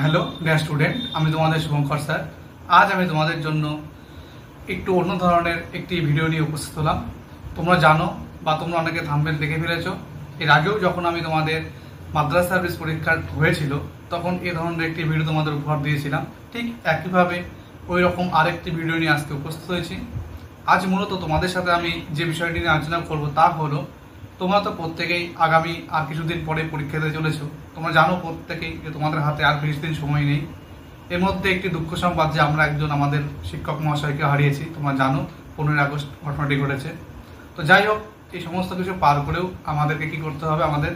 Hello dear student, আমি তোমাদের Shubhankar sir. আজ আমি তোমাদের জন্য একটু অন্য ধরনের একটি ভিডিও নিয়ে উপস্থিত হলাম। তোমরা জানো বা তোমরা অনেকে থাম্বনেল দেখে ফেলেছো, এর আগেও যখন আমি তোমাদের মাদ্রাসা সার্ভিস পরীক্ষা হয়েছিল তখন এই ধরনের একটি ভিডিও তোমাদের উপহার দিয়েছিলাম। ঠিক একইভাবে ওই রকম আরেকটি ভিডিও নিয়ে আজকে উপস্থিত হয়েছি। আজ মূলত তোমাদের সাথে আমি যে বিষয়টি নিয়ে আলোচনা করব তা হলো, তোমরা তো প্রত্যেকেই আগামী আর কিছুদিন পরে পরীক্ষা দিতে চলেছো। তোমরা জানো প্রত্যেকেই যে তোমাদের হাতে আর 20 দিন সময় নেই। এর মধ্যে একটি দুঃখ সংবাদ যে আমরা একজন আমাদের শিক্ষক মহাশয়কে হারিয়েছি। তোমরা জানো 15ই আগস্ট ঘটনাটি ঘটেছে। তো যাই হোক, এই সমস্ত কিছু পার করেও আমাদেরকে কি করতে হবে, আমাদের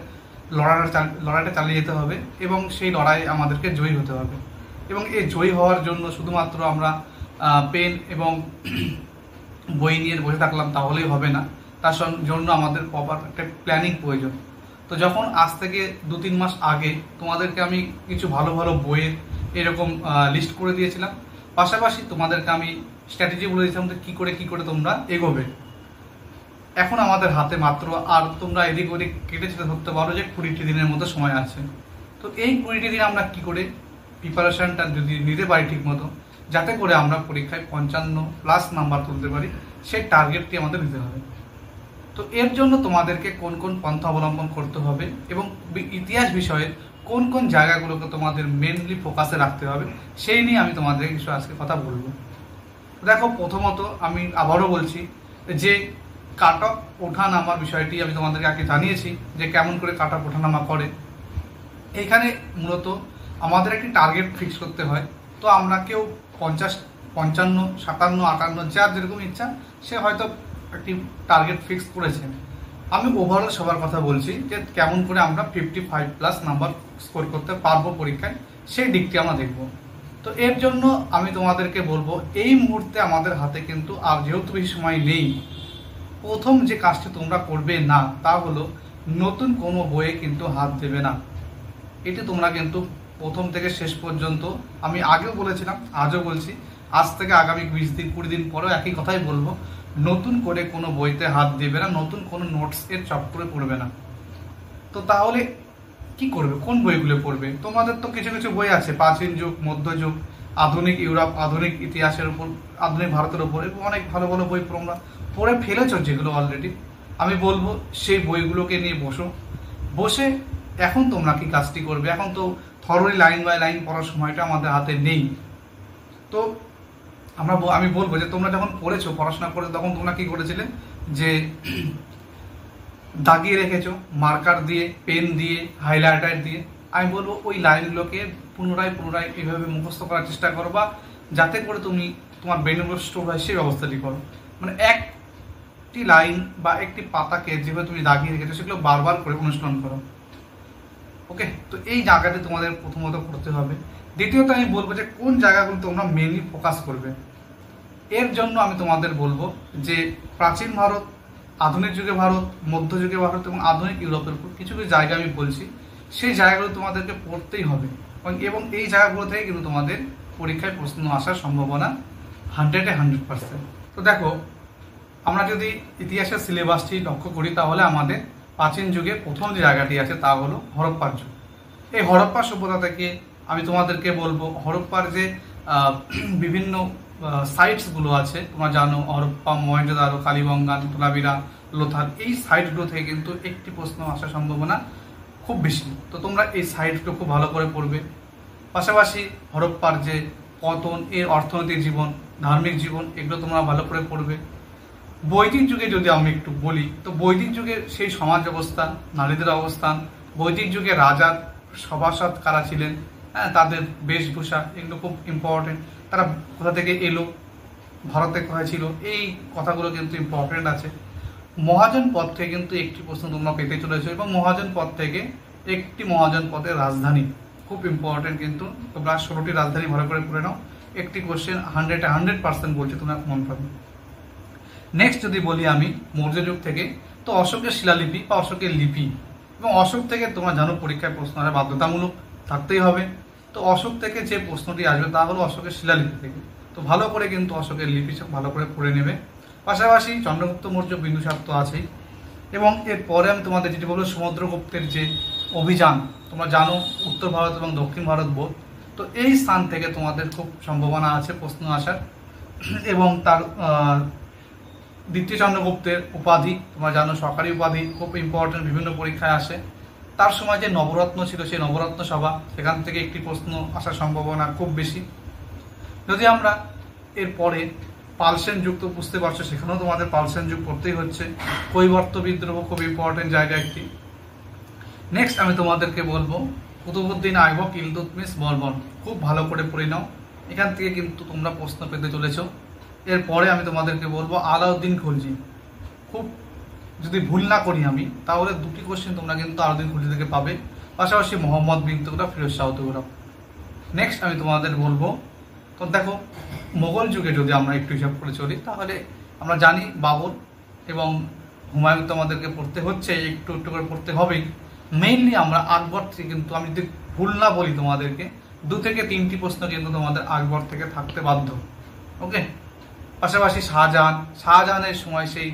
লড়াইটা চালিয়ে যেতে হবে এবং সেই লড়াই আমাদেরকে জয়ী হতে হবে। এবং এই জয়ী হওয়ার জন্য শুধুমাত্র আমরা পেন এবং বই নিয়ে বসে থাকলাম তাহলেই হবে না, তার জন্য আমাদের প্রপার একটা প্ল্যানিং প্রয়োজন। তো যখন আজ থেকে 2-3 মাস আগে তোমাদেরকে আমি কিছু ভালো ভালো বইয়ের এরকম লিস্ট করে দিয়েছিলাম, পাশাপাশি তোমাদেরকে আমি স্ট্র্যাটেজি বলে দিয়েছিলাম যে কী করে তোমরা এগোবে। এখন আমাদের হাতে মাত্র, আর তোমরা এদিক ওদিক কেটে ছেটে ধরতে পারো যে 20টি দিনের মতো সময় আছে। তো এই 20টি দিনে আমরা কি করে প্রিপারেশনটা যদি নিতে পারি ঠিক মতো, যাতে করে আমরা পরীক্ষায় 55+ নাম্বার তুলতে পারি, সেই টার্গেটটি আমাদের নিতে হবে। তো এর জন্য তোমাদেরকে কোন কোন পন্থা অবলম্বন করতে হবে এবং ইতিহাস বিষয়ে কোন কোন জায়গাগুলোকে তোমাদের মেনলি ফোকাসে রাখতে হবে, সেই নিয়ে আমি তোমাদের কিছু আজকে কথা বলবো। দেখো, প্রথমত আমি আবারও বলছি যে কাট অফ ওঠানামার বিষয়টি আমি তোমাদেরকে আগে জানিয়েছি যে কেমন করে কাট অফ ওঠানামা করে। এইখানে মূলত আমাদের একটি টার্গেট ফিক্স করতে হয়। তো আমরা কেউ 50, 55, 57, 58, যার যেরকম ইচ্ছা সে হয়তো একটি টার্গেট ফিক্স করেছেন। আমি ওভারঅল সবার কথা বলছি যে কেমন করে আমরা 55+ নাম্বার স্কোর করতে পারবো পরীক্ষায়, সেই দিকটি আমরা দেখব। তো এর জন্য আমি তোমাদেরকে বলবো, এই মুহূর্তে আমাদের হাতে কিন্তু আর যেহেতু বেশি সময় নেই, প্রথম যে কাজটি তোমরা করবে না তা হলো নতুন কোনো বইয়ে কিন্তু হাত দেবে না। এটি তোমরা কিন্তু প্রথম থেকে শেষ পর্যন্ত, আমি আগেও বলেছিলাম আজও বলছি, আজ থেকে আগামী 20 দিন 20 দিন পরেও একই কথাই বলবো, নতুন করে কোনো বইতে হাত দেবে না, নতুন কোনো নোটস এর চক্করে পড়বে না। তো তাহলে কি করবে, কোন বইগুলো পড়বে? তোমাদের তো কিছু কিছু বই আছে প্রাচীন যুগ, মধ্যযুগ, আধুনিক ইউরোপ, আধুনিক ইতিহাসের উপর, আধুনিক ভারতের উপর, এবং অনেক ভালো ভালো বই তোমরা পড়ে ফেলেছ যেগুলো অলরেডি। আমি বলবো সেই বইগুলোকে নিয়ে বসে এখন তোমরা কি কাজটি করবে। এখন তো থরলি লাইন বাই লাইন পড়ার সময়টা আমাদের হাতে নেই। তো আমি বলবো যে তোমরা যখন পড়েছো, পড়াশোনা করে, তখন তোমরা কি করেছিলে যে দাগিয়ে রেখেছো মার্কার দিয়ে, পেন দিয়ে, হাইলাইটার দিয়ে। আমি বলবো ওই লাইনগুলোকে পুনরায় এইভাবে মুখস্থ করার চেষ্টা করো, বা যাতে করে তুমি তোমার ব্রেন স্টোর হয় সেই ব্যবস্থাটি করো। মানে একটি লাইন বা একটি পাতাকে যেভাবে তুমি দাগিয়ে রেখেছো সেগুলো বারবার করে অনুশীলন করো। ওকে, তো এই জায়গাতে তোমাদের প্রথমত করতে হবে। দ্বিতীয়ত আমি বলবো যে কোন জায়গাগুলো তোমরা মেনলি ফোকাস করবে। এর জন্য আমি তোমাদের বলবো যে প্রাচীন ভারত, আধুনিক যুগে ভারত, মধ্যযুগে ভারত এবং আধুনিক ইউরোপের উপর কিছু কিছু জায়গা আমি বলছি, সেই জায়গাগুলো তোমাদেরকে পড়তেই হবে। এবং এই জায়গাগুলো থেকে কিন্তু তোমাদের পরীক্ষায় প্রশ্ন আসার সম্ভাবনা 100-এ 100%। তো দেখো, আমরা যদি ইতিহাসের সিলেবাসটি লক্ষ্য করি তাহলে আমাদের প্রাচীন যুগে প্রথম যে জায়গাটি আছে তা হলো হরপ্পার যুগ। এই হরপ্পা সভ্যতা থেকে আমি তোমাদেরকে বলবো, হরপ্পার যে বিভিন্ন সাইটসগুলো আছে, তোমরা জানো হরপ্পা, মহেঞ্জোদারো, কালীবঙ্গান, ধোলাভিরা, লোথাল, এই সাইটগুলো থেকে কিন্তু একটি প্রশ্ন আসার সম্ভাবনা খুব বেশি। তো তোমরা এই সাইটগুলো খুব ভালো করে পড়বে। পাশাপাশি হরপ্পার যে পতন, এর অর্থনৈতিক জীবন, ধার্মিক জীবন, এগুলো তোমরা ভালো করে পড়বে। বৈদিক যুগে যদি আমি একটু বলি, তো বৈদিক যুগে সেই সমাজ অবস্থা, নারীদের অবস্থান, বৈদিক যুগে রাজার সভাসদ কারা ছিলেন, হ্যাঁ, তাদের বেশভূষা, এগুলো খুব ইম্পর্টেন্ট। তারা কোথা থেকে এলো, ভারতে কোথায় ছিল, এই কথাগুলো কিন্তু ইম্পর্টেন্ট আছে। মহাজন পদ থেকে কিন্তু একটি প্রশ্ন তোমরা পেতে চলেছো, এবং মহাজন পদ থেকে একটি মহাজন পদের রাজধানী খুব ইম্পর্টেন্ট। কিন্তু তোমরা 16টি রাজধানী ভালো করে পড়ে নাও, একটি কোশ্চেন 100-এ 100% বলছি তোমরা মনে পাবে। নেক্সট যদি বলি আমি মৌর্য যুগ থেকে, তো অশোকের শিলালিপি বা অশোকের লিপি, এবং অশোক থেকে তোমরা জানো পরীক্ষায় প্রশ্ন আসা বাধ্যতামূলক, থাকতেই হবে। তো অশোক থেকে যে প্রশ্নটি আসবে তা হলো অশোকের শিলালিপি থেকে। তো ভালো করে কিন্তু অশোকের লিপি ভালো করে পড়ে নেবে। পাশাপাশি চন্দ্রগুপ্ত মৌর্য, বিন্দুসার তো আছেই, এবং এরপরে আমি তোমাদের যেটি বলবো সমুদ্রগুপ্তের যে অভিযান, তোমরা জানো উত্তর ভারত এবং দক্ষিণ ভারত বোধ। তো তো এই স্থান থেকে তোমাদের খুব সম্ভাবনা আছে প্রশ্ন আসার। এবং তার দ্বিতীয় চন্দ্রগুপ্তের উপাধি, তোমরা জানো সরকারি উপাধি খুব ইম্পর্টেন্ট, বিভিন্ন পরীক্ষায় আসে। তার সময় যে নবরত্ন ছিল সেই নবরত্ন সভা, সেখান থেকে একটি প্রশ্ন আসার সম্ভাবনা খুব বেশি। যদি আমরা এরপরে পালসেন যুগ, তো বুঝতে পারছো সেখানেও তোমাদের পালসেন যুগ পড়তেই হচ্ছে। কৈবর্ত বিদ্রোহ খুব ইম্পর্টেন্ট জায়গা একটি। নেক্সট আমি তোমাদেরকে বলবো কুতুবউদ্দিন আইবক ইলতুৎমিশ বর্মন, খুব ভালো করে পড়ে নাও, এখান থেকে কিন্তু তোমরা প্রশ্ন পেতে চলেছো। এরপরে আমি তোমাদেরকে বলবো আলাউদ্দিন খলজি, খুব যদি ভুল না করি আমি তাহলে দুটি কোশ্চেন তোমরা কিন্তু আলাউদ্দিন খলজি থেকে পাবে, পাশাপাশি মোহাম্মদ বিন তুগলক, ফিরোজ শাহ তুগলক। নেক্সট আমি তোমাদের বলবো, তো দেখো মোগল যুগে যদি আমরা একটু হিসাব করে চলি তাহলে আমরা জানি বাবর এবং হুমায়ুন তো আমাদেরকে পড়তে হচ্ছে, একটু একটু করে পড়তে হবেই। মেইনলি আমরা আকবর থেকে, কিন্তু আমি যদি ভুল না বলি তোমাদেরকে 2 থেকে 3টি প্রশ্ন কিন্তু তোমাদের আকবর থেকে থাকতে বাধ্য। ওকে, পাশাপাশি শাহজাহানের সময় সেই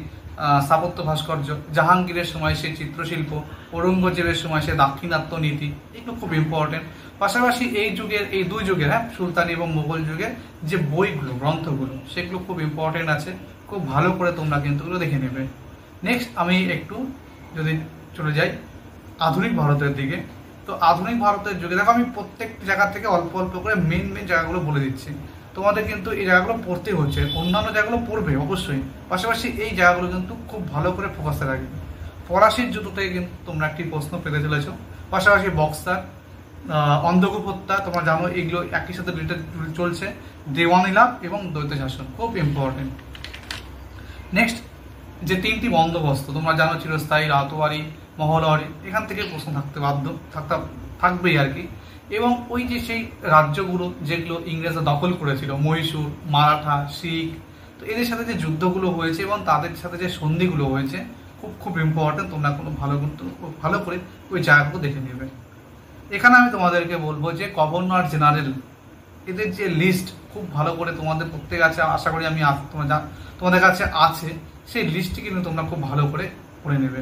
স্থাপত্য ভাস্কর্য, জাহাঙ্গীরের সময় সেই চিত্রশিল্প, ঔরঙ্গজেবের সময় সেই দাক্ষিণাত্য নীতি, এগুলো খুব ইম্পর্টেন্ট। পাশাপাশি এই যুগের, এই 2 যুগের, সুলতানি এবং মোগল যুগের যে বইগুলো, গ্রন্থগুলো, সেগুলো খুব ইম্পর্টেন্ট আছে, খুব ভালো করে তোমরা কিন্তু এগুলো দেখে নেবে। নেক্সট আমি একটু যদি চলে যাই আধুনিক ভারতের দিকে, তো আধুনিক ভারতের যুগে দেখো আমি প্রত্যেকটি জায়গা থেকে অল্প অল্প করে মেন জায়গাগুলো বলে দিচ্ছি। তোমাদের কিন্তু এই জায়গাগুলো পড়তে হচ্ছে, অন্যান্য জায়গাগুলো পড়বে অবশ্যই, পাশাপাশি এই জায়গাগুলো কিন্তু খুব ভালো করে ফোকাসে রাখবে। ফরাসির যুদ্ধ থেকে কিন্তু তোমরা একটি প্রশ্ন পেতে চলেছ, পাশাপাশি বক্সার, অন্ধকূপ হত্যা, তোমরা জানো এগুলো একই সাথে চলছে, দেওয়ানি লাভ এবং দ্বৈত শাসন, খুব ইম্পর্টেন্ট। নেক্সট যে 3টি বন্দোবস্ত তোমরা জানো, চিরস্থায়ী, রাতওয়ারি, মহলওয়ারি, এখান থেকে প্রশ্ন থাকতে বাধ্য, থাকবেই আর কি। এবং ওই যে সেই রাজ্যগুলো যেগুলো ইংরেজরা দখল করেছিল, মহীশূর, মারাঠা, শিখ, তো এদের সাথে যে যুদ্ধগুলো হয়েছে এবং তাদের সাথে যে সন্ধিগুলো হয়েছে খুব খুব ইম্পর্টেন্ট, তোমরা ভালো করে ওই জায়গাগুলো দেখে নেবে। এখানে আমি তোমাদেরকে বলবো যে গভর্নর জেনারেল, এদের যে লিস্ট খুব ভালো করে তোমাদের প্রত্যেক আছে, আশা করি আমি তোমাদের কাছে আছে, সেই লিস্টটি কিন্তু তোমরা খুব ভালো করে পড়ে নেবে।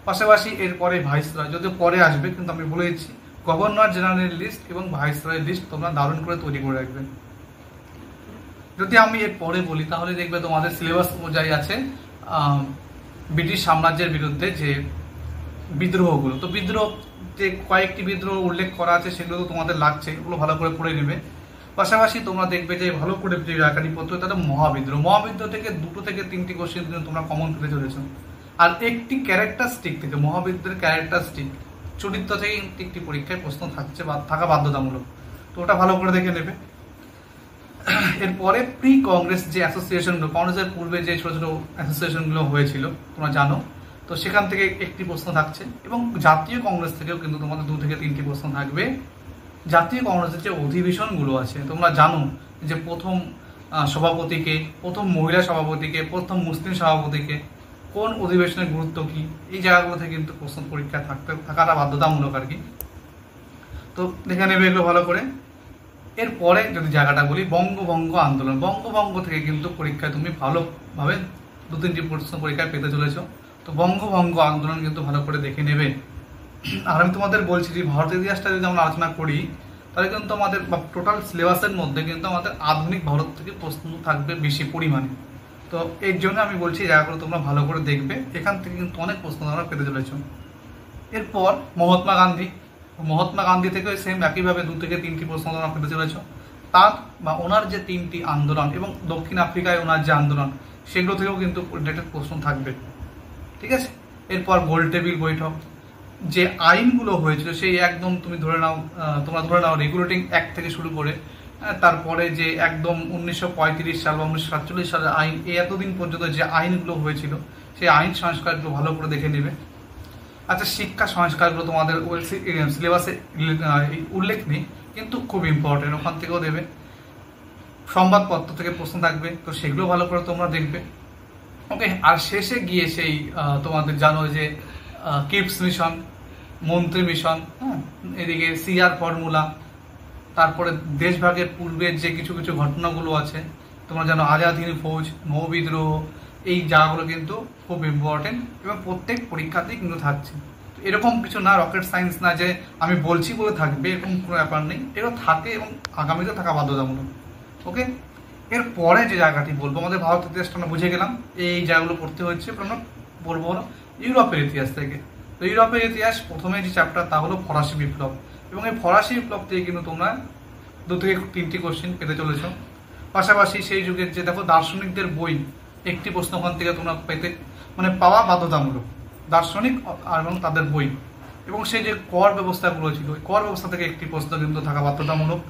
পাশাপাশি এরপরে ভাইসরয়, যদিও পরে আসবে, কিন্তু আমি বলে দিচ্ছি গভর্নর জেনারেল লিস্ট এবং ভাইসরয়ের লিস্ট তোমরা দারুণ করে তৈরি করে রাখবে। যদি আমি এর পরে বলি তাহলে দেখবে তোমাদের সিলেবাস অনুযায়ী আছে ব্রিটিশ সাম্রাজ্যের বিরুদ্ধে যে বিদ্রোহগুলো, তো বিদ্রোহ যে কয়েকটি বিদ্রোহ উল্লেখ করা আছে সেগুলো তো তোমাদের লাগছে, এগুলো ভালো করে পড়ে নেবে। পাশাপাশি তোমরা দেখবে যে ভালো করে যে আকারী পত্র, তাহলে মহাবিদ্রোহ থেকে 2 থেকে 3টি কোশ্চেন তোমরা কমন পেতে চলেছো। আর একটি ক্যারেক্টারিস্টিক থেকে, মহাবিদ্রোহের ক্যারেক্টারিস্টিক চরিত্র থেকে একটি পরীক্ষায় প্রশ্ন থাকছে বা থাকা বাধ্যতামূলক, তো ওটা ভালো করে দেখে নেবে। এরপরে প্রি কংগ্রেস যে অ্যাসোসিয়েশনগুলো, কংগ্রেসের পূর্বে যে ছোট ছোট অ্যাসোসিয়েশনগুলো হয়েছিল তোমরা জানো, তো সেখান থেকে একটি প্রশ্ন থাকছে। এবং জাতীয় কংগ্রেস থেকেও কিন্তু তোমাদের 2 থেকে 3টি প্রশ্ন থাকবে। জাতীয় কংগ্রেসের যে অধিবেশনগুলো আছে তোমরা জানো যে প্রথম সভাপতিকে, প্রথম মহিলা সভাপতিকে, প্রথম মুসলিম সভাপতিকে, কোন অধিবেশনের গুরুত্ব কি, এই জায়গাগুলো থেকে কিন্তু প্রশ্ন পরীক্ষায় থাকাটা বাধ্যতামূলক আর কি, তো দেখে নেবে এগুলো ভালো করে। এরপরে যদি জায়গাটা বলি বঙ্গভঙ্গ আন্দোলন, বঙ্গভঙ্গ থেকে কিন্তু পরীক্ষায় তুমি ভালোভাবে 2-3টি প্রশ্ন পরীক্ষায় পেতে চলেছ, তো বঙ্গভঙ্গ আন্দোলন কিন্তু ভালো করে দেখে নেবে। আর আমি তোমাদের বলছি যে ভারতের ইতিহাসটা যদি আমরা আলোচনা করি তাহলে কিন্তু আমাদের টোটাল সিলেবাসের মধ্যে কিন্তু আমাদের আধুনিক ভারত থেকে প্রশ্ন থাকবে বেশি পরিমাণে, তো এর জন্য আমি বলছি এই জায়গাগুলো তোমরা ভালো করে দেখবে, এখান থেকে কিন্তু অনেক প্রশ্ন তোমরা পেতে চলেছ। এরপর মহাত্মা গান্ধী থেকে সেম একইভাবে 2 থেকে 3টি প্রশ্ন তোমরা পেতে চলেছ। তার বা ওনার যে 3টি আন্দোলন এবং দক্ষিণ আফ্রিকায় ওনার যে আন্দোলন, সেগুলো থেকেও কিন্তু রিলেটেড প্রশ্ন থাকবে, ঠিক আছে। এরপর গোলটেবিল বৈঠক, যে আইনগুলো হয়েছিল সেই একদম তোমরা ধরে নাও রেগুলেটিং অ্যাক্ট থেকে শুরু করে তারপরে যে একদম 1935 সাল বা 1947 সালের আইন, এই এতদিন পর্যন্ত যে আইনগুলো হয়েছিল সেই আইন সংস্কারগুলো ভালো করে দেখে নেবে। আচ্ছা, শিক্ষা সংস্কারগুলো তোমাদের সিলেবাসে উল্লেখ নেই কিন্তু খুব ইম্পর্টেন্ট, ওখান থেকেও দেবে। সংবাদপত্র থেকে প্রশ্ন থাকবে, তো সেগুলো ভালো করে তোমরা দেখবে। ওকে, আর শেষে গিয়ে সেই তোমাদের জানো যে কিপস মিশন, মন্ত্রী মিশন, হ্যাঁ, এদিকে সিআর ফর্মুলা, তারপরে দেশভাগের পূর্বের যে কিছু কিছু ঘটনাগুলো আছে তোমরা জানো, আজাদ হিন্দ ফৌজ, নৌ বিদ্রোহ, এই জায়গাগুলো কিন্তু খুব ইম্পর্টেন্ট এবং প্রত্যেক পরীক্ষাতেই কিন্তু থাকছে। তো এরকম কিছু না, রকেট সায়েন্স না যে আমি বলছি বলে থাকবে, এরকম কোনো ব্যাপার নেই। এগুলো থাকে এবং আগামীতে থাকা বাধ্যতামূলক। ওকে, এর পরে যে জায়গাটি বলবো, আমাদের ভারত ইতিহাসটা আমরা বুঝে গেলাম, এই জায়গাগুলো পড়তে হচ্ছে। আমরা বলবো হলো ইউরোপের ইতিহাস থেকে। তো ইউরোপের ইতিহাস প্রথমে যে চ্যাপ্টার তা হলো ফরাসি বিপ্লব, এবং এই ফরাসি বিপ্লব থেকে কিন্তু তোমরা 2 থেকে 3টি কোশ্চেন পেতে চলেছ। পাশাপাশি সেই যুগের যে দেখো দার্শনিকদের বই, একটি প্রশ্ন ওখান থেকে তোমরা পেতে পাওয়া বাধ্যতামূলক, দার্শনিক এবং তাদের বই। এবং সেই যে কর ব্যবস্থাগুলো ছিল, কর ব্যবস্থা থেকে একটি প্রশ্ন কিন্তু থাকা বাধ্যতামূলক।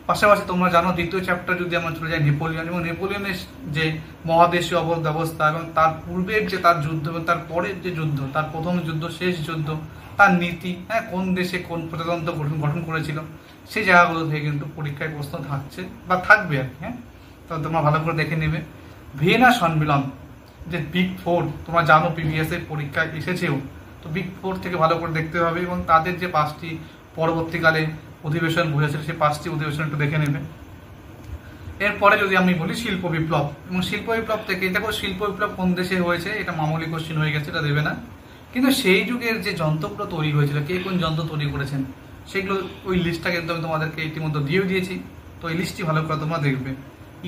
পাশাপাশি তোমরা জানো দ্বিতীয় চ্যাপ্টার যদি আমরা চলে যাই নেপোলিয়ন, এবং নেপোলিয়নের যে মহাদেশীয় অবরোধ ব্যবস্থা এবং তার পূর্বের যে তার যুদ্ধ এবং তার পরের যে যুদ্ধ, তার প্রথম যুদ্ধ, শেষ যুদ্ধ, তার নীতি, হ্যাঁ, কোন দেশে কোন প্রজাতন্ত্র গঠন করেছিল, সেই জায়গাগুলো থেকে কিন্তু পরীক্ষায় প্রশ্ন থাকছে বা থাকবে আর কি। হ্যাঁ, তো তোমরা ভালো করে দেখে নেবে। ভিয়েনা সম্মেলন, যে বিগ 4, তোমরা জানো প্রিভিয়াস এর পরীক্ষায় এসেছেও, তো বিগ 4 থেকে ভালো করে দেখতে হবে, এবং তাদের যে 5টি পরবর্তীকালে অধিবেশন বসেছিল, সেই 5টি অধিবেশন একটু দেখে নেবে। এরপরে যদি আমি বলি শিল্প বিপ্লব, এবং শিল্প বিপ্লব থেকে দেখো শিল্প বিপ্লব কোন দেশে হয়েছে, এটা মামুলি কোশ্চেন হয়ে গেছে, এটা দেবে না। কিন্তু সেই যুগের যে যন্ত্রগুলো তৈরি হয়েছিল, কে কোন যন্ত্র তৈরি করেছেন, সেগুলো ওই লিস্টটা কিন্তু আমি তোমাদেরকে ইতিমধ্যে দিয়েও দিয়েছি। তো এই লিস্টটি ভালো করে তোমরা দেখবে।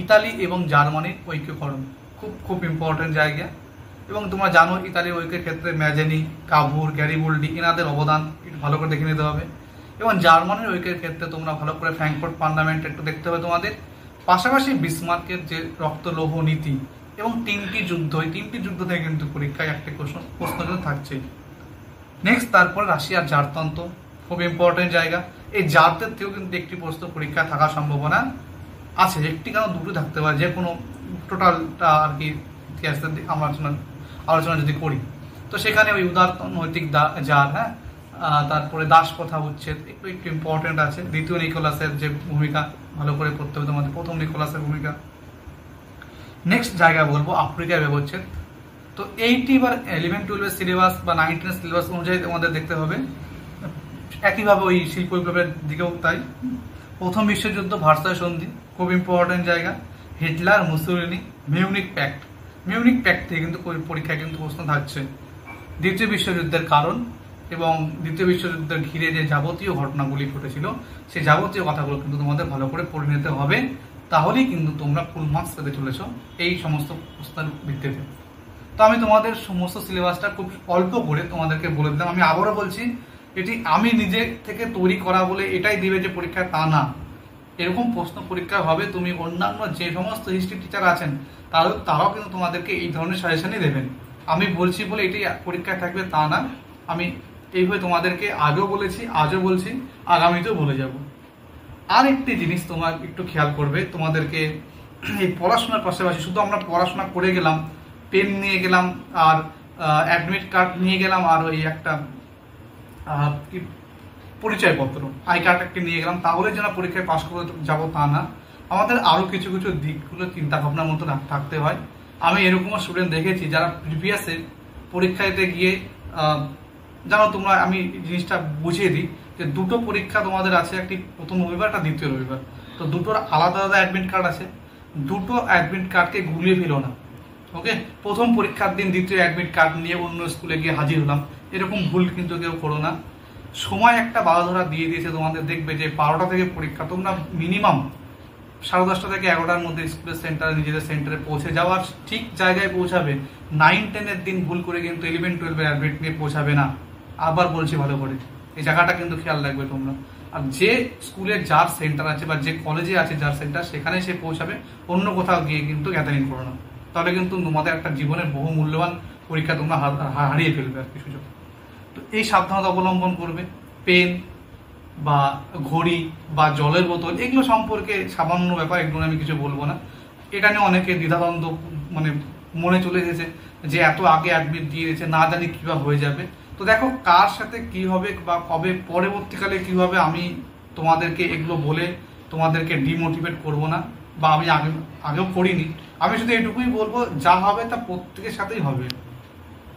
ইতালি এবং জার্মানির ঐক্যকরণ খুব খুব ইম্পর্টেন্ট জায়গা, এবং তোমরা জানো ইতালির ঐক্যের ক্ষেত্রে ম্যাজেনি, কাভুর, গ্যারিবোল্ডি এনাদের অবদান একটু ভালো করে দেখে নিতে হবে। এবং জার্মানির ঐক্যের ক্ষেত্রে তোমরা ভালো করে ফ্র্যাঙ্কফুর্ট পার্লামেন্ট একটু দেখতে হবে তোমাদের। পাশাপাশি বিসমার্কের যে রক্ত লৌহ নীতি এবং 3টি যুদ্ধ, এই 3টি যুদ্ধ থেকে কিন্তু পরীক্ষায় একটা প্রশ্ন কিন্তু থাকছেই। নেক্সট, তারপর রাশিয়ার জারতন্ত্র, খুব ইম্পর্টেন্ট জায়গা। এই জারদের থেকেও কিন্তু একটি প্রশ্ন পরীক্ষায় থাকার সম্ভাবনা আছে, একটি কেন দুটো থাকতে পারে, যে কোনো টোটালটা আর কি ইতিহাসের আমরা আলোচনা যদি করি। তো সেখানে ওই উদারনৈতিক জার, হ্যাঁ, তারপরে দাস প্রথা উচ্ছেদ একটু একটু ইম্পর্টেন্ট আছে। দ্বিতীয় নিকোলাসের যে ভূমিকা ভালো করে পড়তে হবে তোমাদের, প্রথম নিকোলাসের ভূমিকা। নেক্সট জায়গা বলবো আফ্রিকায় ব্যবচ্ছেদ। তো 80 বা 11-12 সিলেবাস বা 19 সিলেবাস অনুযায়ী তোমাদের দেখতে হবে। একইভাবে ওই শিল্প বিপ্লবের দিকেও তাই। প্রথম বিশ্বযুদ্ধ, ভার্সাই সন্ধি খুব ইম্পর্টেন্ট জায়গা। Hitler, Mussolini, Munich pact, Munich pact থেকে কিন্তু পরীক্ষায় কিন্তু প্রশ্ন থাকছে। দ্বিতীয় বিশ্বযুদ্ধের কারণ এবং দ্বিতীয় বিশ্বযুদ্ধের ঘিরে যে যাবতীয় ঘটনাগুলি ঘটেছিল, সেই যাবতীয় কথাগুলো কিন্তু তোমাদের ভালো করে পড়ে নিতে হবে, তাহলেই কিন্তু তোমরা ফুল মার্কস পেতে চলেছ এই সমস্ত প্রশ্নের ভিত্তিতে। তো আমি তোমাদের সমস্ত সিলেবাসটা খুব অল্প করে তোমাদেরকে বলে দিলাম। আমি আবারও বলছি, এটি আমি নিজে থেকে তৈরি করা বলে এটাই দিবে যে পরীক্ষায়, তা না। এরকম প্রশ্ন পরীক্ষা হবে, তুমি অন্যান্য যে সমস্ত হিস্ট্রি টিচার আছেন তারাও কিন্তু তোমাদেরকে এই ধরনের সাজেশনই দেবেন। আমি বলছি বলে এটি পরীক্ষায় থাকবে তা না। আমি এইভাবে তোমাদেরকে আগেও বলেছি, আজও বলছি, আগামীতেও বলে যাব। আর একটি জিনিস তোমার একটু খেয়াল করবে, তোমাদেরকে এই পড়াশোনার পাশাপাশি শুধু আমরা পড়াশোনা করে গেলাম, পেন নিয়ে গেলাম আর অ্যাডমিট কার্ড নিয়ে গেলাম আর ওই একটা পরিচয়পত্র, আই কার্ড একটা নিয়ে গেলাম, তাহলে যেন পরীক্ষায় পাশ করে যাবো তা না। আমাদের আরও কিছু কিছু দিকগুলো চিন্তা ভাবনার মতো থাকতে হয়। আমি এরকমও স্টুডেন্ট দেখেছি যারা প্রিভিয়াসে পরীক্ষাতে গিয়ে জানো তোমরা, আমি জিনিসটা বুঝিয়ে দিই যে 2টো পরীক্ষা তোমাদের আছে, একটি প্রথম রবিবার, একটা দ্বিতীয় রবিবার। তো 2টোর আলাদা আলাদা অ্যাডমিট কার্ড আছে, 2টো অ্যাডমিট কার্ডকে গুলিয়ে ফেলো না। ওকে, প্রথম পরীক্ষার দিন দ্বিতীয় অ্যাডমিট কার্ড নিয়ে অন্য স্কুলে গিয়ে হাজির হলাম, এরকম ভুল কিন্তু কেউ করো না। সময় একটা বারোধরা দিয়ে দিয়েছে তোমাদের, দেখবে যে 12টা থেকে পরীক্ষা, তোমরা মিনিমাম 10:30 থেকে 11টার মধ্যে স্কুলের সেন্টারে, নিজেদের সেন্টারে পৌঁছে যাওয়ার ঠিক জায়গায় পৌঁছাবে। 9-10-এর দিন ভুল করে কিন্তু 11-12-এর অ্যাডমিট নিয়ে পৌঁছাবে না। আবার বলছি ভালো করে, এই জায়গাটা কিন্তু খেয়াল রাখবে তোমরা। আর যে স্কুলে যার সেন্টার আছে বা যে কলেজে আছে যার সেন্টার, সেখানে সে পৌঁছাবে, অন্য কোথাও গিয়ে কিন্তু গ্যাদারিং করো না, তাহলে কিন্তু তোমাদের একটা জীবনের বহু মূল্যবান পরীক্ষা তোমরা হারিয়ে ফেলবে আর কি সুযোগ। তো এই সাবধানতা অবলম্বন করবে। পেন বা ঘড়ি বা জলের বোতল এগুলো সম্পর্কে সামান্য ব্যাপার, এগুলো আমি কিছু বলবো না। এটা নিয়ে অনেকে দ্বিধাদ্বন্দ্ব মনে চলে এসেছে যে এত আগে অ্যাডমিট দিয়ে দিয়েছে, না জানি কিভাবে হয়ে যাবে। তো দেখো কার সাথে কি হবে বা কবে পরবর্তীকালে কি হবে, আমি তোমাদেরকে এগুলো বলে তোমাদেরকে ডিমোটিভেট করব না, বা আমি আগেও করিনি। আমি শুধু এটুকুই বলবো, যা হবে তা প্রত্যেকের সাথেই হবে।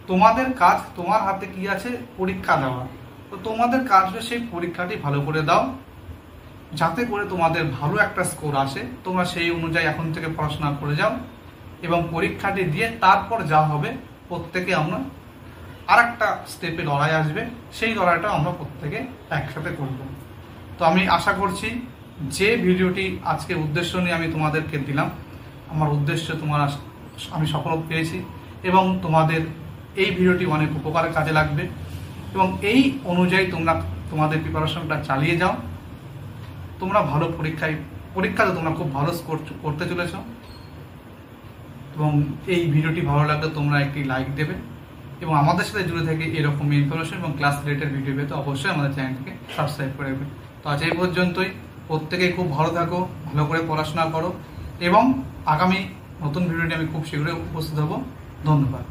তোমাদের কাজ, তোমার হাতে কি আছে, পরীক্ষা দেওয়া। তো তোমাদের কাজ সেই পরীক্ষাটি ভালো করে দাও, যাতে করে তোমাদের ভালো একটা স্কোর আসে। তোমরা সেই অনুযায়ী এখন থেকে পড়াশোনা করে যাও এবং পরীক্ষাটি দিয়ে তারপর যা হবে প্রত্যেকে আমরা আর একটা স্টেপে লড়াই আসবে, সেই লড়াইটা আমরা প্রত্যেকে একসাথে করব। তো আমি আশা করছি যে ভিডিওটি আজকে উদ্দেশ্য নিয়ে আমি তোমাদেরকে দিলাম, আমার উদ্দেশ্য আমি সফল পেয়েছি এবং তোমাদের এই ভিডিওটি অনেক উপকারের কাজে লাগবে এবং এই অনুযায়ী তোমরা তোমাদের প্রিপারেশনটা চালিয়ে যাও। তোমরা ভালো পরীক্ষাতে তোমরা খুব ভালো স্কোর করতে চলেছ এবং এই ভিডিওটি ভালো লাগলে তোমরা একটি লাইক দেবে এবং আমাদের সাথে জুড়ে থেকে এরকম ইনফরমেশন এবং ক্লাস রিলেটেড ভিডিও পেতে অবশ্যই আমাদের চ্যানেলটিকে সাবস্ক্রাইব করে দেবে। তো আজ এই পর্যন্তই। প্রত্যেকেই খুব ভালো থাকো, ভালো করে পড়াশোনা করো এবং আগামী নতুন ভিডিওটি আমি খুব শীঘ্রই উপস্থিত হব। ধন্যবাদ।